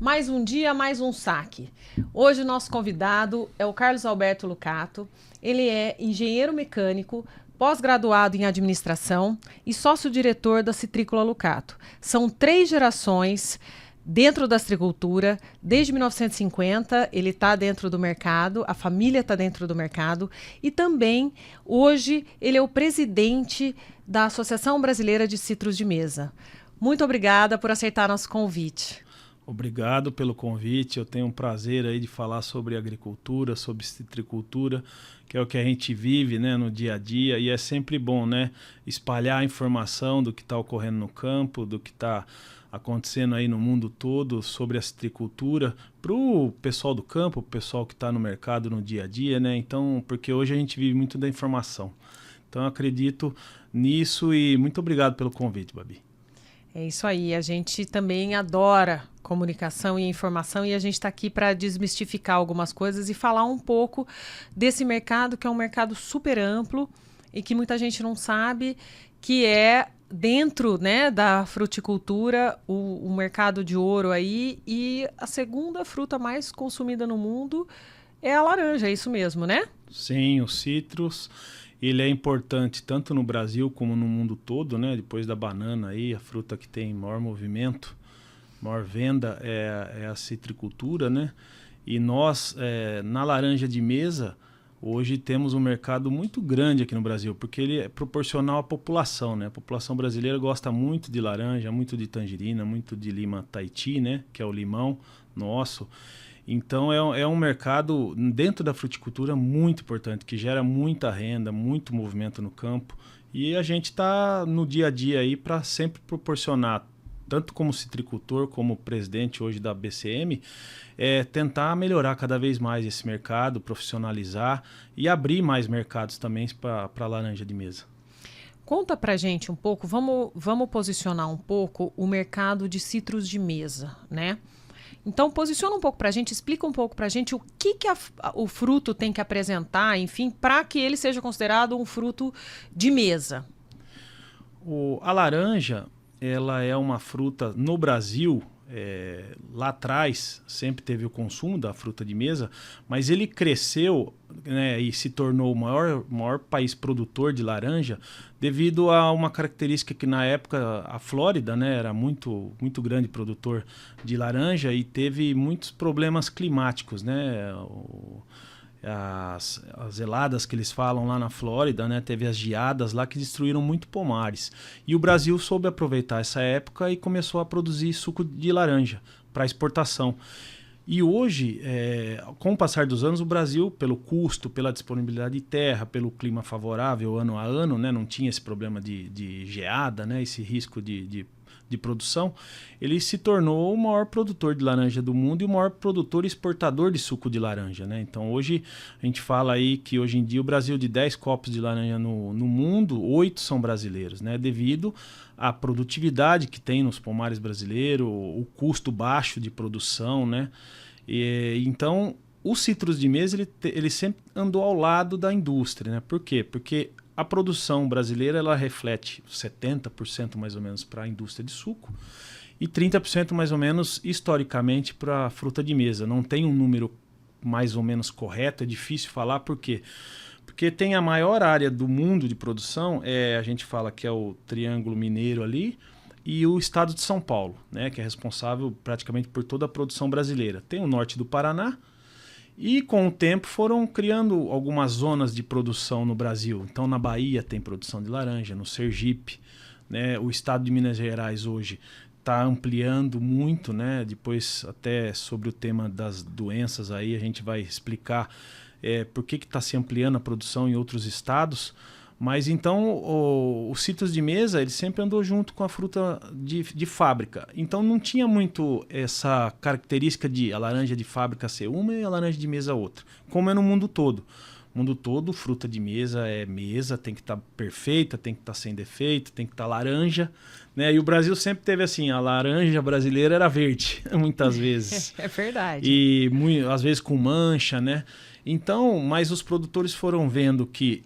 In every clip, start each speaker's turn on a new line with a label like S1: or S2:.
S1: Mais um dia, mais um saque. Hoje o nosso convidado é o Carlos Alberto Lucato. Ele é engenheiro mecânico, pós-graduado em administração e sócio-diretor da Citrícola Lucato. São 3 gerações dentro da citricultura. Desde 1950 ele está dentro do mercado, a família está dentro do mercado e também hoje ele é o presidente da Associação Brasileira de Citros de Mesa. Muito obrigada por aceitar nosso convite.
S2: Obrigado pelo convite. Eu tenho um prazer aí de falar sobre agricultura, sobre citricultura, que é o que a gente vive, né, no dia a dia, e é sempre bom, né, espalhar a informação do que está ocorrendo no campo, do que está acontecendo aí no mundo todo sobre a citricultura para o pessoal do campo, o pessoal que está no mercado no dia a dia, né? Então, porque hoje a gente vive muito da informação. Então, eu acredito nisso e muito obrigado pelo convite, Babi.
S1: É isso aí, a gente também adora comunicação e informação e a gente está aqui para desmistificar algumas coisas e falar um pouco desse mercado que é um mercado super amplo e que muita gente não sabe, que é dentro, né, da fruticultura o mercado de ouro aí, e a segunda fruta mais consumida no mundo é a laranja, é isso mesmo, né?
S2: Sim, o citrus. Ele é importante tanto no Brasil como no mundo todo, né? Depois da banana aí, a fruta que tem maior movimento, maior venda é a citricultura, né? E nós, na laranja de mesa, hoje temos um mercado muito grande aqui no Brasil, porque ele é proporcional à população, né? A população brasileira gosta muito de laranja, muito de tangerina, muito de lima Tahiti, né? Que é o limão nosso. Então é um mercado dentro da fruticultura muito importante, que gera muita renda, muito movimento no campo. E a gente está no dia a dia aí para sempre proporcionar, tanto como citricultor, como presidente hoje da BCM, tentar melhorar cada vez mais esse mercado, profissionalizar e abrir mais mercados também para a laranja de mesa.
S1: Conta pra gente um pouco, vamos posicionar um pouco o mercado de citros de mesa, né? Então, posiciona um pouco para a gente, explica um pouco para a gente o que o fruto tem que apresentar, enfim, para que ele seja considerado um fruto de mesa.
S2: A laranja, ela é uma fruta no Brasil, lá atrás sempre teve o consumo da fruta de mesa, mas ele cresceu, né, e se tornou o maior país produtor de laranja devido a uma característica que na época a Flórida, né, era muito grande produtor de laranja e teve muitos problemas climáticos, né? As heladas que eles falam lá na Flórida, né? Teve as geadas lá que destruíram muito pomares. E o Brasil soube aproveitar essa época e começou a produzir suco de laranja para exportação. E hoje, com o passar dos anos, o Brasil, pelo custo, pela disponibilidade de terra, pelo clima favorável ano a ano, né? Não tinha esse problema de geada, né? Esse risco de produção, ele se tornou o maior produtor de laranja do mundo e o maior produtor e exportador de suco de laranja, né? Então hoje a gente fala aí que hoje em dia o Brasil de 10 copos de laranja no mundo, 8 são brasileiros, né? Devido à produtividade que tem nos pomares brasileiros, o custo baixo de produção, né? Então o citros de mesa ele sempre andou ao lado da indústria, né? Por quê? Porque a produção brasileira ela reflete 70% mais ou menos para a indústria de suco e 30% mais ou menos historicamente para a fruta de mesa. Não tem um número mais ou menos correto, é difícil falar, por quê? Porque tem a maior área do mundo de produção, a gente fala que é o Triângulo Mineiro ali, e o estado de São Paulo, né, que é responsável praticamente por toda a produção brasileira. Tem o norte do Paraná, e com o tempo foram criando algumas zonas de produção no Brasil. Então na Bahia tem produção de laranja, no Sergipe, né? O estado de Minas Gerais hoje está ampliando muito, né? Depois até sobre o tema das doenças aí a gente vai explicar por que está se ampliando a produção em outros estados. Mas então o citros de mesa ele sempre andou junto com a fruta de fábrica. Então não tinha muito essa característica de a laranja de fábrica ser uma e a laranja de mesa outra, como é no mundo todo. No mundo todo, fruta de mesa é mesa, tem que estar perfeita, tem que estar sem defeito, tem que estar laranja, né? E o Brasil sempre teve assim, a laranja brasileira era verde, muitas vezes.
S1: É verdade.
S2: E às vezes com mancha, né? Então, mas os produtores foram vendo que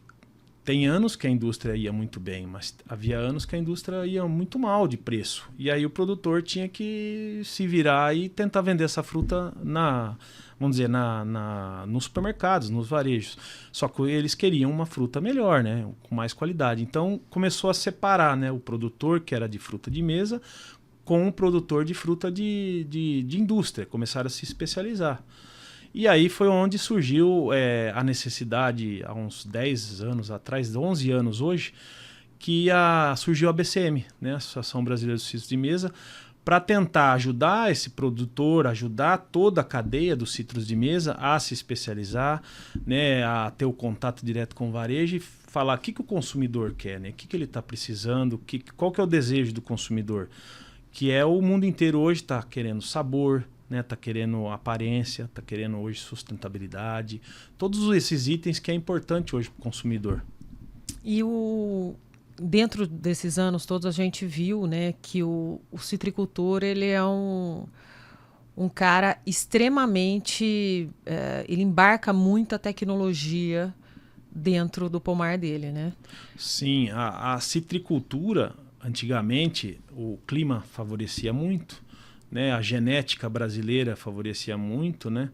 S2: tem anos que a indústria ia muito bem, mas havia anos que a indústria ia muito mal de preço. E aí o produtor tinha que se virar e tentar vender essa fruta vamos dizer, nos supermercados, nos varejos. Só que eles queriam uma fruta melhor, né, com mais qualidade. Então começou a separar, né, o produtor que era de fruta de mesa com o produtor de fruta de indústria. Começaram a se especializar. E aí foi onde surgiu a necessidade, há uns 10 anos atrás, 11 anos hoje, que surgiu a BCM, né, a Associação Brasileira dos Citros de Mesa, para tentar ajudar esse produtor, ajudar toda a cadeia dos citros de mesa a se especializar, né, a ter o contato direto com o varejo e falar o que o consumidor quer, né, o que ele está precisando, qual que é o desejo do consumidor, que é o mundo inteiro hoje está querendo sabor, né, tá querendo aparência, tá querendo hoje sustentabilidade, todos esses itens que é importante hoje para o consumidor.
S1: E dentro desses anos todos a gente viu, né, que o citricultor ele é um cara extremamente, ele embarca muita tecnologia dentro do pomar dele, né?
S2: Sim, a citricultura, antigamente, o clima favorecia muito, né? A genética brasileira favorecia muito, né?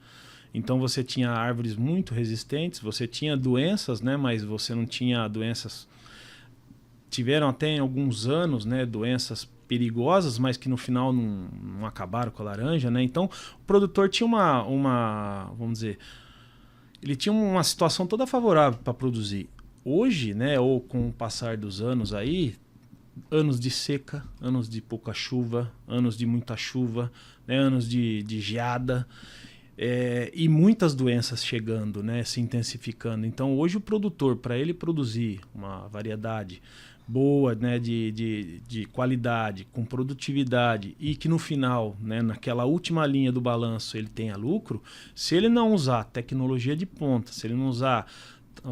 S2: Então você tinha árvores muito resistentes, você tinha doenças, né? Mas você não tinha doenças. Tiveram até em alguns anos, né, doenças perigosas, mas que no final não acabaram com a laranja, né? Então o produtor tinha vamos dizer, ele tinha uma situação toda favorável para produzir. Hoje, né, ou com o passar dos anos aí, anos de seca, anos de pouca chuva, anos de muita chuva, né, anos de geada, e muitas doenças chegando, né, se intensificando. Então hoje o produtor, para ele produzir uma variedade boa, né, de qualidade, com produtividade e que no final, né, naquela última linha do balanço ele tenha lucro, se ele não usar tecnologia de ponta, se ele não usar,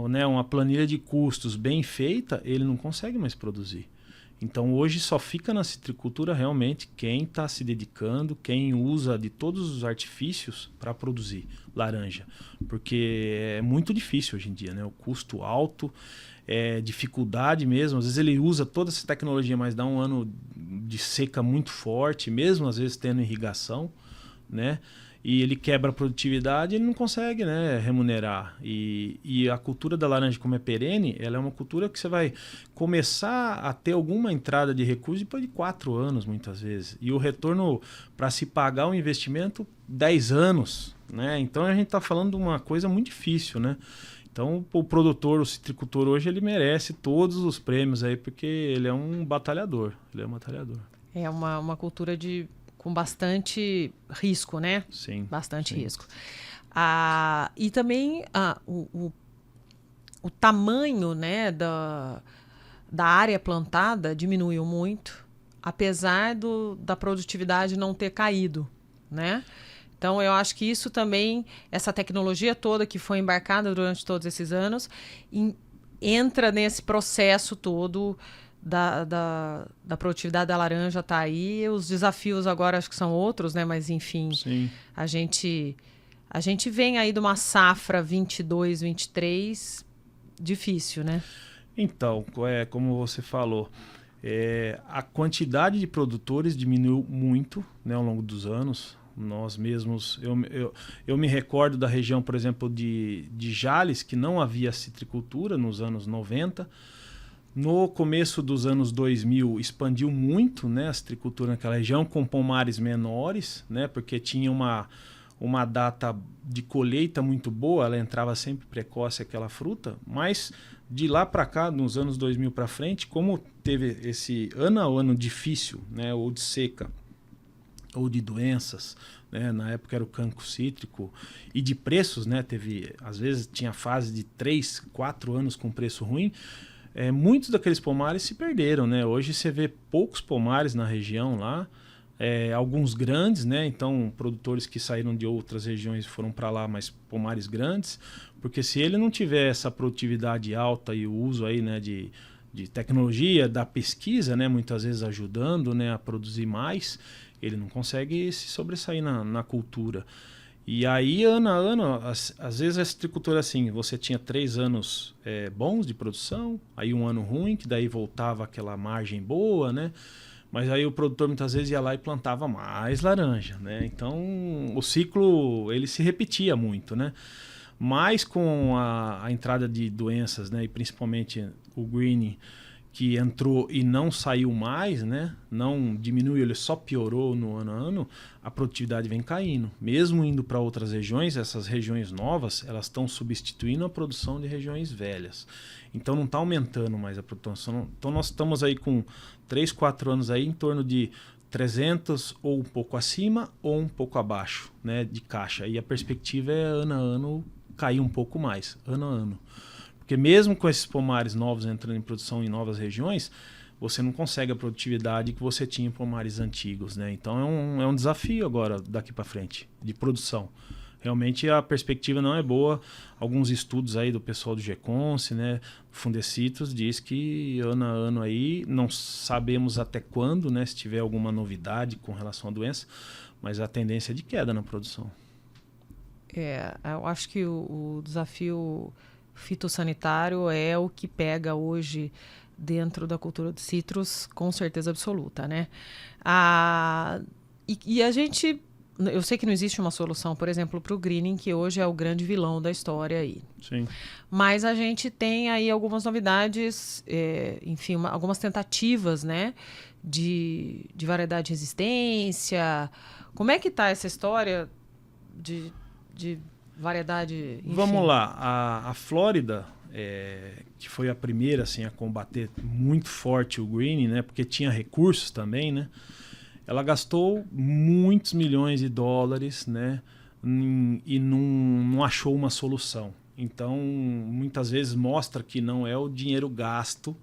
S2: né, uma planilha de custos bem feita, ele não consegue mais produzir. Então hoje só fica na citricultura realmente quem está se dedicando, quem usa de todos os artifícios para produzir laranja, porque é muito difícil hoje em dia, né? O custo alto, dificuldade mesmo, às vezes ele usa toda essa tecnologia, mas dá um ano de seca muito forte, mesmo às vezes tendo irrigação, né? E ele quebra a produtividade, ele não consegue, né, remunerar. E a cultura da laranja, como é perene, ela é uma cultura que você vai começar a ter alguma entrada de recursos depois de 4 anos, muitas vezes. E o retorno para se pagar o investimento, 10 anos. Né? Então a gente está falando de uma coisa muito difícil. Né? Então o produtor, o citricultor hoje, ele merece todos os prêmios aí, porque ele é um batalhador. Ele é um batalhador.
S1: É uma cultura com bastante risco, né?
S2: Sim.
S1: Bastante risco. E também o tamanho, né, da área plantada diminuiu muito, apesar da produtividade não ter caído, né? Então, eu acho que isso também, essa tecnologia toda que foi embarcada durante todos esses anos, entra nesse processo todo da produtividade da laranja tá aí. Os desafios agora acho que são outros, né? Mas enfim,
S2: sim.
S1: A gente vem aí de uma safra 22, 23 difícil, né?
S2: Então, como você falou, a quantidade de produtores diminuiu muito, né, ao longo dos anos. Nós mesmos, eu me recordo da região, por exemplo, de Jales, que não havia citricultura nos anos 90. No começo dos anos 2000 expandiu muito, né, a citricultura naquela região, com pomares menores, né, porque tinha uma data de colheita muito boa, ela entrava sempre precoce aquela fruta, mas de lá para cá, nos anos 2000 para frente, como teve esse ano a ano difícil, né, ou de seca, ou de doenças, né, na época era o cancro cítrico, e de preços, né, às vezes tinha fase de 3, 4 anos com preço ruim, muitos daqueles pomares se perderam, né? Hoje você vê poucos pomares na região lá, alguns grandes, né? Então produtores que saíram de outras regiões foram para lá, mas pomares grandes, porque se ele não tiver essa produtividade alta e o uso aí, né, de tecnologia, da pesquisa, né, muitas vezes ajudando, né, a produzir mais, ele não consegue se sobressair na cultura. E aí, ano a ano, às vezes a citricultura assim, você tinha 3 anos bons de produção, aí um ano ruim, que daí voltava aquela margem boa, né? Mas aí o produtor muitas vezes ia lá e plantava mais laranja, né? Então o ciclo ele se repetia muito, né? Mas com a entrada de doenças, né? E principalmente o greening, que entrou e não saiu mais, né? Não diminuiu, ele só piorou no ano a ano, a produtividade vem caindo. Mesmo indo para outras regiões, essas regiões novas, elas estão substituindo a produção de regiões velhas. Então não está aumentando mais a produção. Então nós estamos aí com 3, 4 anos aí em torno de 300 ou um pouco acima ou um pouco abaixo, né, de caixa. E a perspectiva é ano a ano cair um pouco mais, ano a ano. Porque mesmo com esses pomares novos entrando em produção em novas regiões, você não consegue a produtividade que você tinha em pomares antigos, né? Então é um desafio agora daqui para frente de produção. Realmente a perspectiva não é boa. Alguns estudos aí do pessoal do GECONS, né, Fundecitos, diz que ano a ano aí, não sabemos até quando, né, se tiver alguma novidade com relação à doença, mas a tendência é de queda na produção.
S1: Eu acho que o desafio fitossanitário é o que pega hoje dentro da cultura de citros, com certeza absoluta, né? E a gente... Eu sei que não existe uma solução, por exemplo, para o greening, que hoje é o grande vilão da história aí.
S2: Sim.
S1: Mas a gente tem aí algumas novidades, enfim, algumas tentativas, né, de variedade de resistência. Como é que está essa história de variedade? Enfim.
S2: Vamos lá. A Flórida, que foi a primeira assim, a combater muito forte o greening, né, porque tinha recursos também, né? Ela gastou muitos milhões de dólares, né, e não achou uma solução. Então, muitas vezes mostra que não é o dinheiro gasto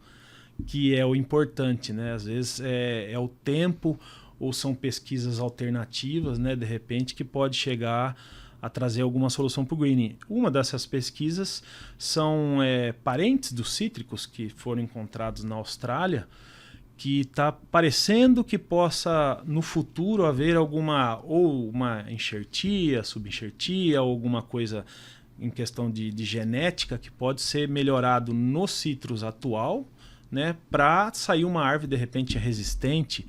S2: que é o importante, né? Às vezes é o tempo ou são pesquisas alternativas, né, de repente, que pode chegar a trazer alguma solução para o greening. Uma dessas pesquisas são parentes dos cítricos que foram encontrados na Austrália, que está parecendo que possa no futuro haver ou uma enxertia, subenxertia, ou alguma coisa em questão de genética que pode ser melhorado no citrus atual, né, para sair uma árvore de repente resistente,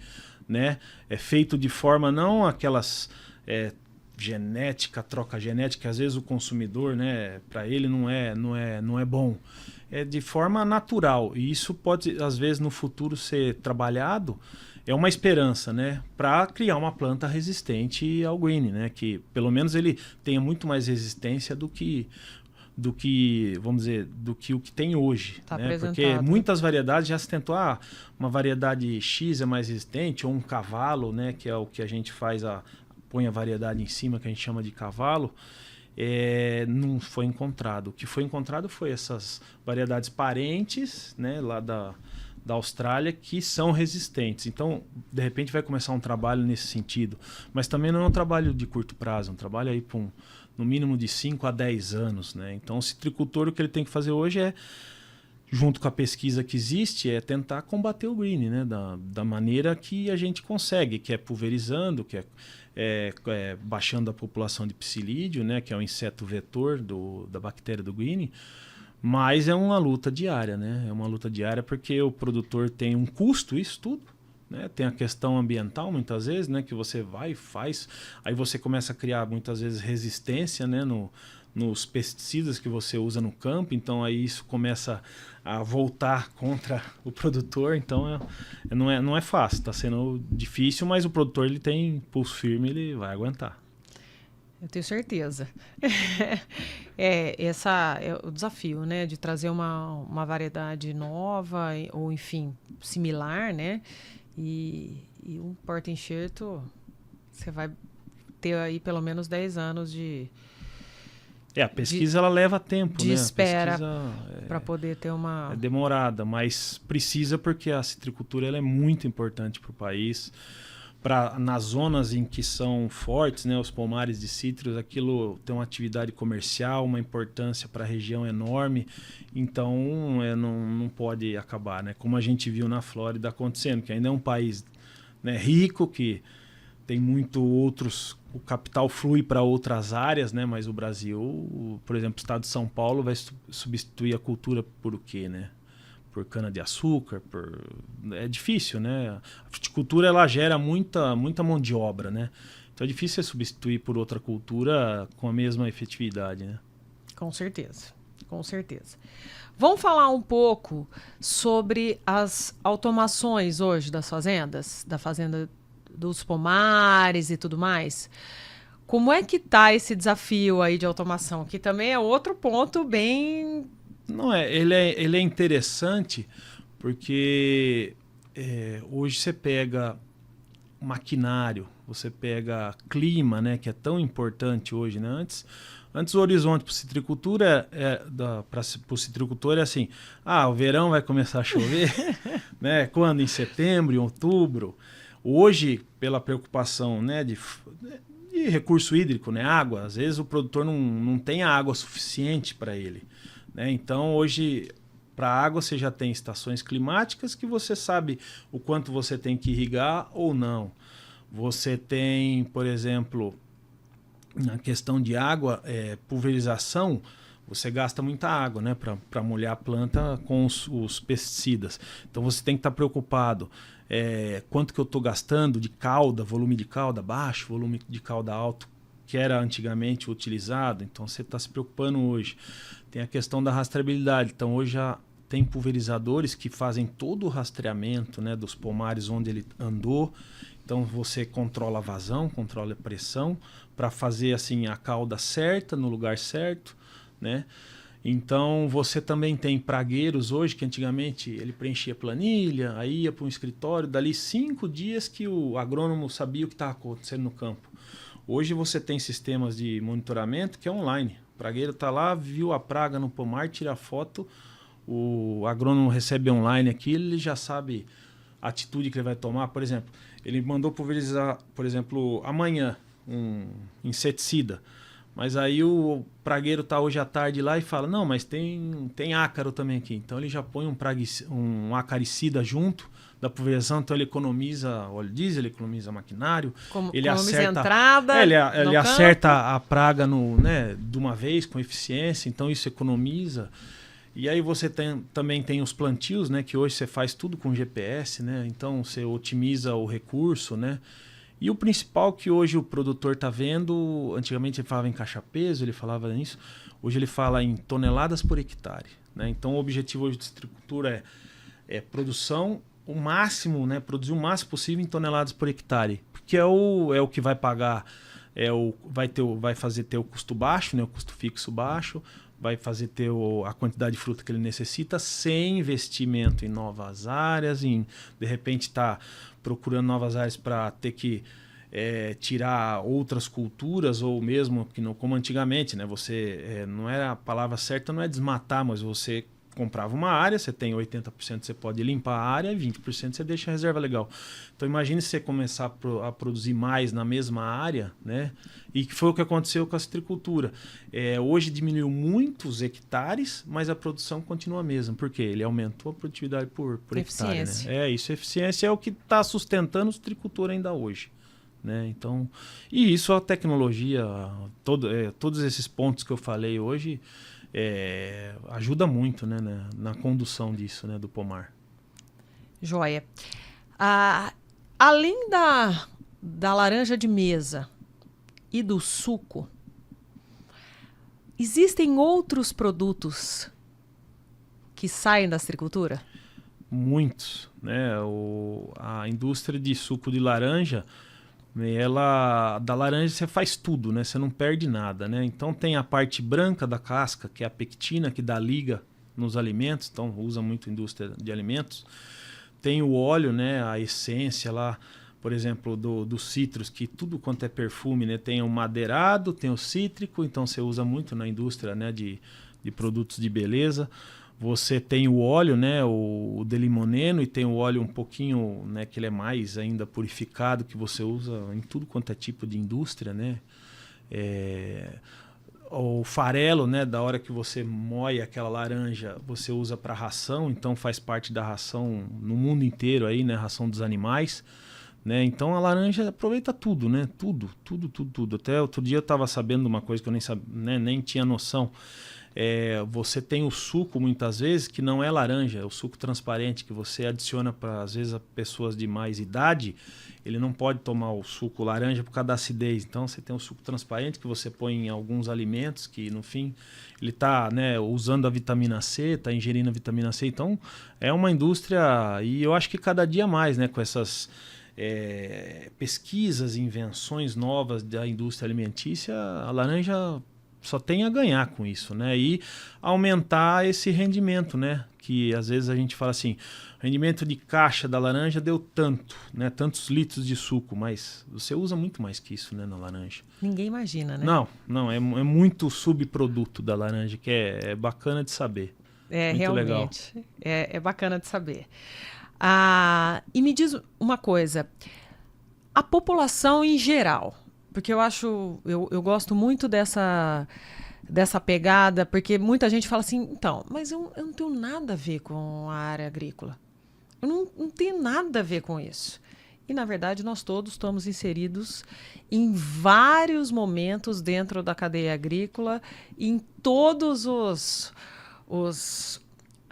S2: né, feito de forma não aquelas troca genética, às vezes o consumidor, né, para ele não é bom. É de forma natural, e isso pode, às vezes, no futuro ser trabalhado, é uma esperança, né, para criar uma planta resistente ao green, né, que pelo menos ele tenha muito mais resistência do que vamos dizer, do que o que tem hoje, né? Porque muitas variedades já se tentou, uma variedade X é mais resistente, ou um cavalo, né, que é o que a gente faz, põe a variedade em cima, que a gente chama de cavalo, não foi encontrado. O que foi encontrado foi essas variedades parentes, né, lá da Austrália, que são resistentes. Então, de repente vai começar um trabalho nesse sentido. Mas também não é um trabalho de curto prazo, é um trabalho aí no mínimo de 5 a 10 anos. Né? Então, o citricultor, o que ele tem que fazer hoje junto com a pesquisa que existe, é tentar combater o green, né? Da maneira que a gente consegue, que é pulverizando, que é baixando a população de psilídeo, né? Que é o inseto vetor da bactéria do green. Mas é uma luta diária, né? É uma luta diária porque o produtor tem um custo, isso tudo. Né? Tem a questão ambiental, muitas vezes, né? Que você vai e faz, aí você começa a criar, muitas vezes, resistência, né? Nos pesticidas que você usa no campo, então aí isso começa a voltar contra o produtor, então não é fácil, está sendo difícil, mas o produtor ele tem pulso firme, ele vai aguentar.
S1: Eu tenho certeza. Esse é o desafio, né, de trazer uma variedade nova, ou enfim, similar, né, e um porta-enxerto, você vai ter aí pelo menos 10 anos de...
S2: A pesquisa ela leva tempo,
S1: de
S2: né?
S1: espera para poder ter uma...
S2: É demorada, mas precisa porque a citricultura ela é muito importante para o país. Nas zonas em que são fortes, né, os pomares de citros, aquilo tem uma atividade comercial, uma importância para a região enorme. Então, não pode acabar. Né? Como a gente viu na Flórida acontecendo, que ainda é um país, né, rico, que tem muito outros, o capital flui para outras áreas, né? Mas o Brasil, por exemplo, o estado de São Paulo vai substituir a cultura por o quê, né? Por cana-de-açúcar, é difícil, né? A fruticultura ela gera muita mão de obra, né? Então é difícil você substituir por outra cultura com a mesma efetividade, né?
S1: Com certeza, com certeza. Vamos falar um pouco sobre as automações hoje das fazendas, da fazenda dos pomares e tudo mais. Como é que tá esse desafio aí de automação? Que também é outro ponto bem...
S2: Não é, ele é interessante porque hoje você pega maquinário, você pega clima, né, que é tão importante hoje, né? Antes o horizonte para citricultura o citricultor é assim, o verão vai começar a chover, né? Quando? Em setembro, em outubro. Hoje, pela preocupação, né, de recurso hídrico, né, água, às vezes o produtor não tem a água suficiente para ele, né? Então hoje para a água você já tem estações climáticas que você sabe o quanto você tem que irrigar ou não. Você tem, por exemplo, na questão de água, pulverização, você gasta muita água, né, para molhar a planta com os pesticidas. Então você tem que estar preocupado quanto que eu estou gastando de cauda, volume de cauda baixo, volume de cauda alto, que era antigamente utilizado. Então você está se preocupando hoje. Tem a questão da rastreabilidade. Então hoje já tem pulverizadores que fazem todo o rastreamento, né, dos pomares onde ele andou. Então você controla a vazão, controla a pressão para fazer assim a cauda certa no lugar certo, né? Então você também tem pragueiros hoje que antigamente ele preenchia planilha, aí ia para um escritório, dali 5 dias que o agrônomo sabia o que estava acontecendo no campo. Hoje você tem sistemas de monitoramento que é online. O pragueiro está lá, viu a praga no pomar, tira a foto, o agrônomo recebe online aquilo, ele já sabe a atitude que ele vai tomar. Por exemplo, ele mandou pulverizar, por exemplo, amanhã um inseticida, mas aí o pragueiro está hoje à tarde lá e fala, não, mas tem ácaro também aqui. Então ele já põe um acaricida junto da pulverização, então ele economiza óleo diesel, ele economiza maquinário, ele acerta
S1: a entrada,
S2: ele acerta a praga de uma vez com eficiência, então isso economiza. E aí você também tem os plantios, né, que hoje você faz tudo com GPS, né, então você otimiza o recurso, né. E o principal que hoje o produtor está vendo, antigamente ele falava em caixa-peso, ele falava nisso, hoje ele fala em toneladas por hectare, né. Então o objetivo hoje da citricultura é produção o máximo, né, produzir o máximo possível em toneladas por hectare, porque é o que vai pagar, vai fazer ter o custo baixo, né, o custo fixo baixo, vai fazer ter a quantidade de fruta que ele necessita sem investimento em novas áreas, de repente está procurando novas áreas para ter que tirar outras culturas, ou mesmo que não, como antigamente, né? Você não era a palavra certa, não é desmatar, mas você comprava uma área, você tem 80% você pode limpar a área e 20% você deixa a reserva legal. Então imagine você começar a produzir mais na mesma área, né? E que foi o que aconteceu com a citricultura. Hoje diminuiu muitos hectares, mas a produção continua a mesma. Por quê? Ele aumentou a produtividade por hectare. Né? Isso, eficiência é o que está sustentando o citricultor ainda hoje. Né? Então, e isso a tecnologia, todos esses pontos que eu falei hoje, ajuda muito, né, na condução disso, né, do pomar.
S1: Joia. Além da laranja de mesa e do suco, existem outros produtos que saem da citricultura?
S2: Muitos, né? A indústria de suco de laranja, da laranja você faz tudo, né? Você não perde nada, né? Então tem a parte branca da casca, que é a pectina, que dá liga nos alimentos, então usa muito a indústria de alimentos. Tem o óleo, né? A essência lá, por exemplo, do citros, que tudo quanto é perfume, né? Tem o madeirado, tem o cítrico, então você usa muito na indústria, né? de produtos de beleza. Você tem o óleo, né, o de limoneno, e tem o óleo um pouquinho, né, que ele é mais ainda purificado, que você usa em tudo quanto é tipo de indústria, né. O farelo, né, da hora que você moe aquela laranja, você usa para ração, então faz parte da ração no mundo inteiro aí, né, ração dos animais, né? Então a laranja aproveita tudo, né? Tudo, tudo, tudo, tudo. Até outro dia eu estava sabendo uma coisa que eu nem sabia, né? Nem tinha noção. Você tem o suco muitas vezes que não é laranja, é o suco transparente que você adiciona para às vezes a pessoas de mais idade, ele não pode tomar o suco laranja por causa da acidez. Então você tem o suco transparente que você põe em alguns alimentos que no fim ele está, né, usando a vitamina C, está ingerindo a vitamina C. Então é uma indústria e eu acho que cada dia mais, né, com essas pesquisas, invenções novas da indústria alimentícia, a laranja só tem a ganhar com isso, né? E aumentar esse rendimento, né? Que às vezes a gente fala assim, o rendimento de caixa da laranja deu tanto, né? Tantos litros de suco, mas você usa muito mais que isso, né, na laranja.
S1: Ninguém imagina, né?
S2: Não, é muito subproduto da laranja, que é bacana de saber. Muito
S1: Realmente.
S2: legal.
S1: É bacana de saber. E me diz uma coisa, a população em geral, porque eu gosto muito dessa pegada, porque muita gente fala assim, então, mas eu não tenho nada a ver com a área agrícola. Eu não tenho nada a ver com isso. E, na verdade, nós todos estamos inseridos em vários momentos dentro da cadeia agrícola, em todos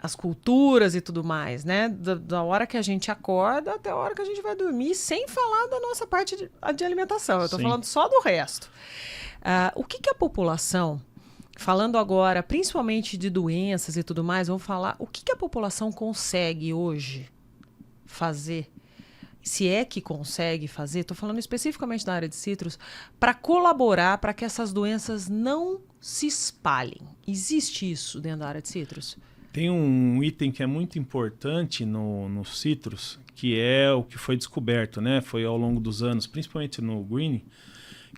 S1: as culturas e tudo mais, né? Da hora que a gente acorda até a hora que a gente vai dormir, sem falar da nossa parte de alimentação. Eu estou falando só do resto. O que a população, falando agora principalmente de doenças e tudo mais, vamos falar o que a população consegue hoje fazer, se é que consegue fazer, estou falando especificamente da área de citros, para colaborar para que essas doenças não se espalhem. Existe isso dentro da área de citros?
S2: Tem um item que é muito importante no citros, que é o que foi descoberto, né? Foi ao longo dos anos, principalmente no green,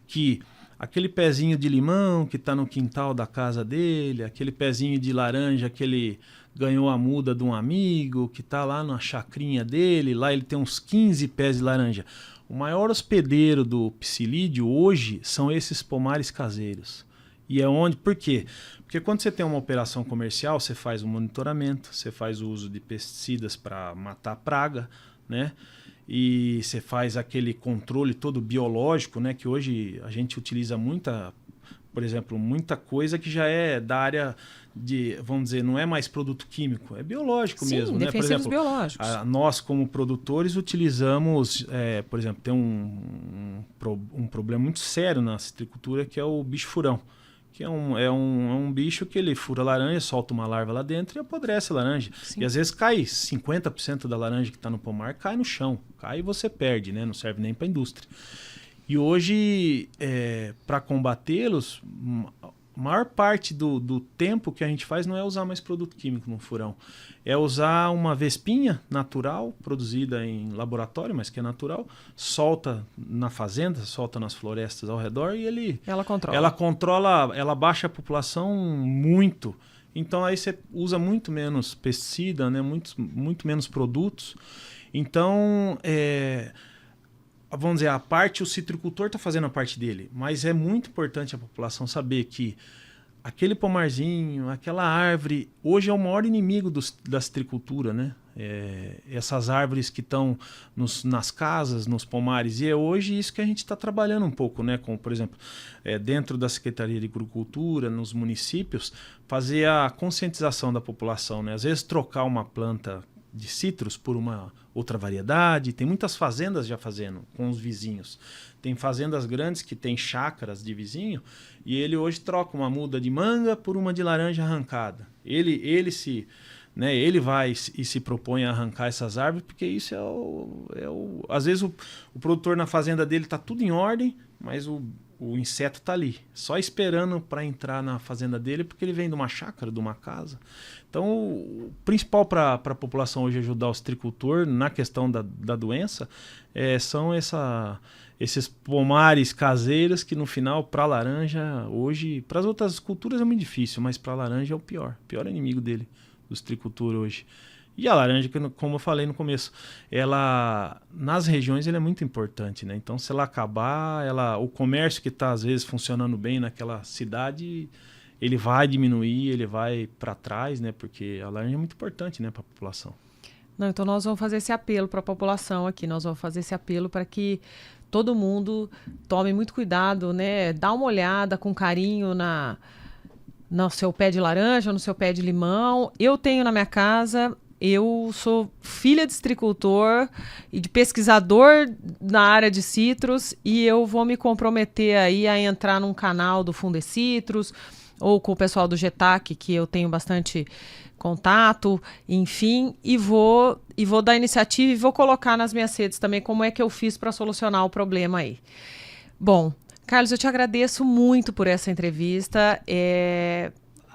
S2: que aquele pezinho de limão que está no quintal da casa dele, aquele pezinho de laranja que ele ganhou a muda de um amigo, que está lá na chacrinha dele, lá ele tem uns 15 pés de laranja. O maior hospedeiro do psilídeo hoje são esses pomares caseiros. E é onde? Por quê? Porque quando você tem uma operação comercial, você faz um monitoramento, você faz o uso de pesticidas para matar praga, né? E você faz aquele controle todo biológico, né? Que hoje a gente utiliza por exemplo, muita coisa que já é da área de, vamos dizer, não é mais produto químico, é biológico mesmo, né? Por exemplo,
S1: biológicos.
S2: Nós como produtores utilizamos, por exemplo, tem um problema muito sério na citricultura que é o bicho furão. Que é um bicho que ele fura a laranja, solta uma larva lá dentro e apodrece a laranja. Sim. E às vezes cai 50% da laranja que está no pomar, cai no chão. Cai e você perde, né? Não serve nem para a indústria. E hoje, para combatê-los, a maior parte do tempo que a gente faz não é usar mais produto químico no furão. É usar uma vespinha natural, produzida em laboratório, mas que é natural, solta na fazenda, solta nas florestas ao redor e ela controla, ela baixa a população muito. Então aí você usa muito menos pesticida, né? Muito menos produtos. Então, vamos dizer, o citricultor está fazendo a parte dele, mas é muito importante a população saber que aquele pomarzinho, aquela árvore, hoje é o maior inimigo da citricultura, né? Essas árvores que estão nas casas, nos pomares, e é hoje isso que a gente está trabalhando um pouco, né? Como, por exemplo, dentro da Secretaria de Agricultura, nos municípios, fazer a conscientização da população, né? Às vezes trocar uma planta de citros por uma outra variedade. Tem muitas fazendas já fazendo com os vizinhos. Tem fazendas grandes que tem chácaras de vizinho e ele hoje troca uma muda de manga por uma de laranja arrancada. Ele vai e se propõe a arrancar essas árvores porque isso às vezes o produtor na fazenda dele está tudo em ordem, mas o inseto está ali, só esperando para entrar na fazenda dele porque ele vem de uma chácara, de uma casa. Então, o principal para a população hoje ajudar o citricultor na questão da doença são esses pomares caseiros que no final, para a laranja, hoje, para as outras culturas é muito difícil, mas para a laranja é o pior inimigo dele, do citricultor hoje. E a laranja, como eu falei no começo, ela nas regiões ela é muito importante, né? Então, se ela acabar, o comércio que está às vezes funcionando bem naquela cidade, ele vai diminuir, ele vai para trás, né? Porque a laranja é muito importante, né, para a população.
S1: Não, então nós vamos fazer esse apelo para a população aqui, nós vamos fazer esse apelo para que todo mundo tome muito cuidado, né? Dá uma olhada com carinho no seu pé de laranja, no seu pé de limão. Eu tenho na minha casa, eu sou filha de citricultor e de pesquisador na área de citros e eu vou me comprometer aí a entrar num canal do Fundecitrus ou com o pessoal do GETAC, que eu tenho bastante contato, enfim, e vou dar iniciativa e vou colocar nas minhas redes também como é que eu fiz para solucionar o problema aí. Bom, Carlos, eu te agradeço muito por essa entrevista.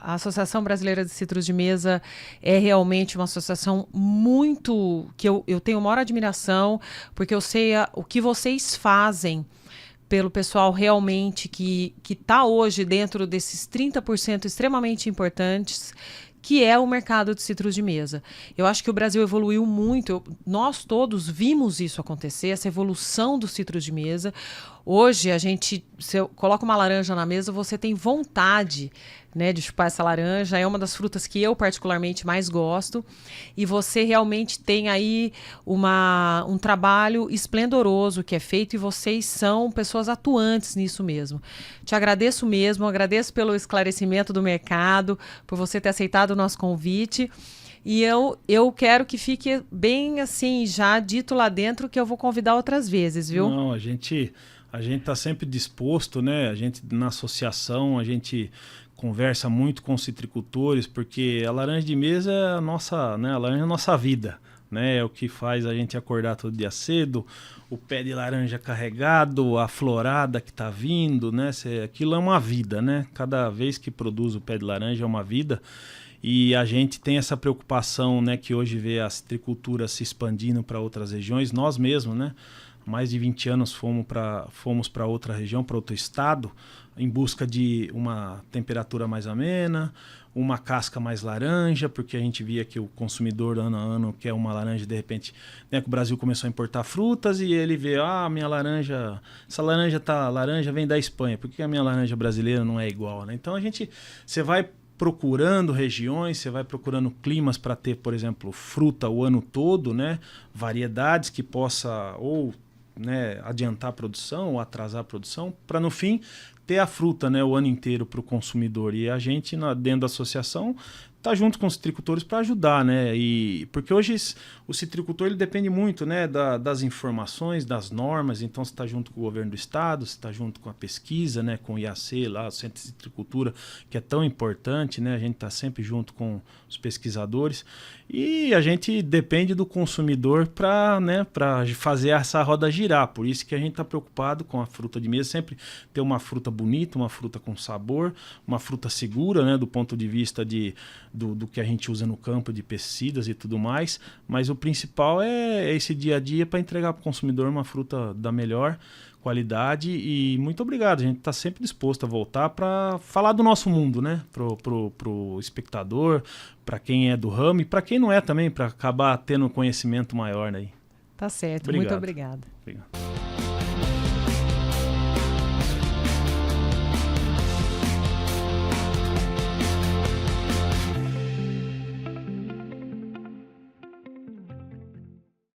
S1: A Associação Brasileira de Citros de Mesa é realmente uma associação que eu tenho maior admiração, porque eu sei o que vocês fazem pelo pessoal realmente que está hoje dentro desses 30% extremamente importantes, que é o mercado de citros de mesa. Eu acho que o Brasil evoluiu muito, nós todos vimos isso acontecer, essa evolução dos citros de mesa. Hoje, se eu coloco uma laranja na mesa, você tem vontade, né, de chupar essa laranja. É uma das frutas que eu particularmente mais gosto. E você realmente tem aí um trabalho esplendoroso que é feito e vocês são pessoas atuantes nisso mesmo. Te agradeço mesmo, agradeço pelo esclarecimento do mercado, por você ter aceitado o nosso convite. E eu quero que fique bem assim, já dito lá dentro, que eu vou convidar outras vezes, viu?
S2: Não, a gente está sempre disposto, né? A gente, na associação, a gente conversa muito com os citricultores, porque a laranja de mesa é a nossa, né? A laranja é a nossa vida, né? É o que faz a gente acordar todo dia cedo, o pé de laranja carregado, a florada que está vindo, né? Aquilo é uma vida, né? Cada vez que produz o pé de laranja é uma vida. E a gente tem essa preocupação, né, que hoje vê a citricultura se expandindo para outras regiões. Nós mesmos, né, mais de 20 anos fomos para outra região, para outro estado, em busca de uma temperatura mais amena, uma casca mais laranja, porque a gente via que o consumidor ano a ano quer uma laranja, de repente, né, que o Brasil começou a importar frutas e ele vê, minha laranja, essa laranja vem da Espanha, por que a minha laranja brasileira não é igual, né? Então você vai procurando regiões, você vai procurando climas para ter, por exemplo, fruta o ano todo, né? Variedades que possa ou, né, adiantar a produção ou atrasar a produção, para no fim ter a fruta, né, o ano inteiro para o consumidor. E a gente, dentro da associação, está junto com os citricultores para ajudar, né? Porque hoje o citricultor ele depende muito, né, das informações, das normas. Então você está junto com o governo do estado, você está junto com a pesquisa, né, com o IAC, lá, o Centro de Citricultura, que é tão importante, né? A gente está sempre junto com os pesquisadores e a gente depende do consumidor para, né, fazer essa roda girar. Por isso que a gente está preocupado com a fruta de mesa, sempre ter uma fruta bonita, uma fruta com sabor, uma fruta segura, né, do ponto de vista do que a gente usa no campo de pesticidas e tudo mais, mas o principal é esse dia a dia para entregar para o consumidor uma fruta da melhor qualidade. E muito obrigado, a gente está sempre disposto a voltar para falar do nosso mundo, né, pro espectador, para quem é do ramo e para quem não é também, para acabar tendo um conhecimento maior, né?
S1: Tá certo,
S2: Obrigado.
S1: muito obrigada.
S2: Obrigado.